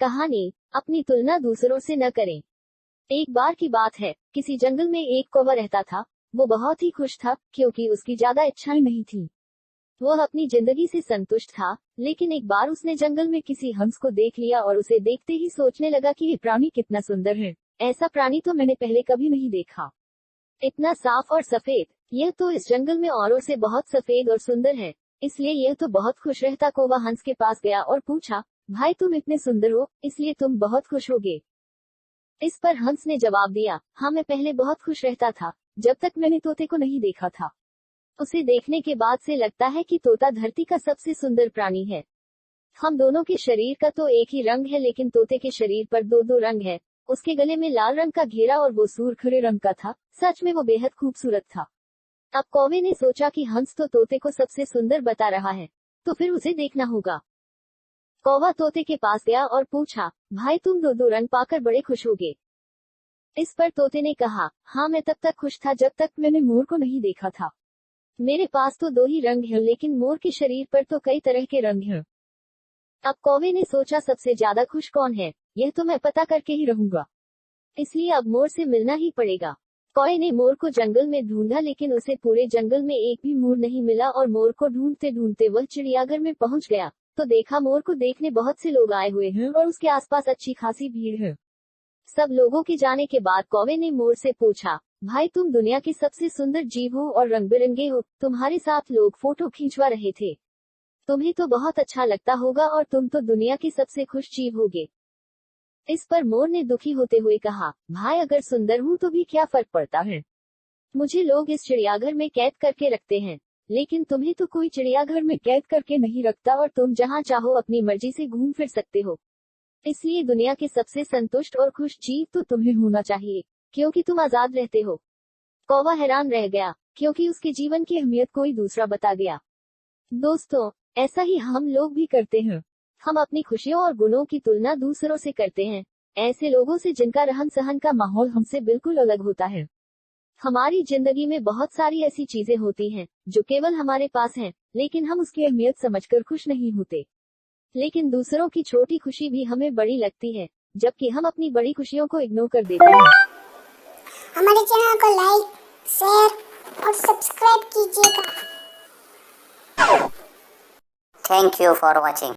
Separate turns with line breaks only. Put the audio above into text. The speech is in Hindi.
कहानी, अपनी तुलना दूसरों से न करें। एक बार की बात है, किसी जंगल में एक कौवा रहता था। वो बहुत ही खुश था, क्योंकि उसकी ज्यादा इच्छाएं नहीं थी। वह अपनी जिंदगी से संतुष्ट था, लेकिन एक बार उसने जंगल में किसी हंस को देख लिया और उसे देखते ही सोचने लगा कि ये प्राणी कितना सुंदर है। ऐसा प्राणी तो मैंने पहले कभी नहीं देखा। इतना साफ और सफेद, यह तो इस जंगल में औरों से बहुत सफेद और सुंदर है। इसलिए यह तो बहुत खुश रहता। कौवा हंस के पास गया और पूछा, भाई तुम इतने सुंदर हो, इसलिए तुम बहुत खुश होगे। इस पर हंस ने जवाब दिया, हाँ मैं पहले बहुत खुश रहता था, जब तक मैंने तोते को नहीं देखा था। उसे देखने के बाद से लगता है कि तोता धरती का सबसे सुंदर प्राणी है। हम दोनों के शरीर का तो एक ही रंग है, लेकिन तोते के शरीर पर दो दो रंग है। उसके गले में लाल रंग का घेरा और वो सूरखरे रंग का था। सच में वो बेहद खूबसूरत था। अब कौवे ने सोचा कि हंस तो तोते को सबसे सुंदर बता रहा है, तो फिर उसे देखना होगा। कौवा तोते के पास गया और पूछा, भाई तुम दो दो रंग पाकर बड़े खुश होगे। इस पर तोते ने कहा, हाँ मैं तब तक खुश था जब तक मैंने मोर को नहीं देखा था। मेरे पास तो दो ही रंग हैं, लेकिन मोर के शरीर पर तो कई तरह के रंग हैं। अब कौवे ने सोचा, सबसे ज्यादा खुश कौन है, यह तो मैं पता करके ही रहूंगा। इसलिए अब मोर से मिलना ही पड़ेगा। कौवे ने मोर को जंगल में ढूंढा, लेकिन उसे पूरे जंगल में एक भी मोर नहीं मिला और मोर को ढूंढते ढूंढते वह चिड़ियाघर में पहुंच गया, तो देखा मोर को देखने बहुत से लोग आए हुए हैं और उसके आसपास अच्छी खासी भीड़ है। सब लोगों के जाने के बाद कौवे ने मोर से पूछा, भाई तुम दुनिया के सबसे सुंदर जीव हो और रंग बिरंगे हो, तुम्हारे साथ लोग फोटो खींचवा रहे थे। तुम्हें तो बहुत अच्छा लगता होगा और तुम तो दुनिया के सबसे खुश जीव होगे। इस पर मोर ने दुखी होते हुए कहा, भाई अगर सुंदर हूँ तो भी क्या फर्क पड़ता है। मुझे लोग इस चिड़ियाघर में कैद करके रखते हैं, लेकिन तुम्हें तो कोई चिड़ियाघर में कैद करके नहीं रखता और तुम जहाँ चाहो अपनी मर्जी से घूम फिर सकते हो। इसलिए दुनिया के सबसे संतुष्ट और खुश जीव तो तुम्हें होना चाहिए, क्योंकि तुम आजाद रहते हो। कौवा हैरान रह गया, क्योंकि उसके जीवन की अहमियत कोई दूसरा बता गया। दोस्तों, ऐसा ही हम लोग भी करते हैं। हम अपनी खुशियों और गुणों की तुलना दूसरों से करते हैं, ऐसे लोगों से जिनका रहन सहन का माहौल हमसे बिल्कुल अलग होता है। हमारी जिंदगी में बहुत सारी ऐसी चीजें होती हैं जो केवल हमारे पास हैं, लेकिन हम उसकी अहमियत समझकर खुश नहीं होते। लेकिन दूसरों की छोटी खुशी भी हमें बड़ी लगती है, जबकि हम अपनी बड़ी खुशियों को इग्नोर कर देते हैं।
हमारे चैनल को लाइक, शेयर और सब्सक्राइब कीजिएगा।
Thank you for watching.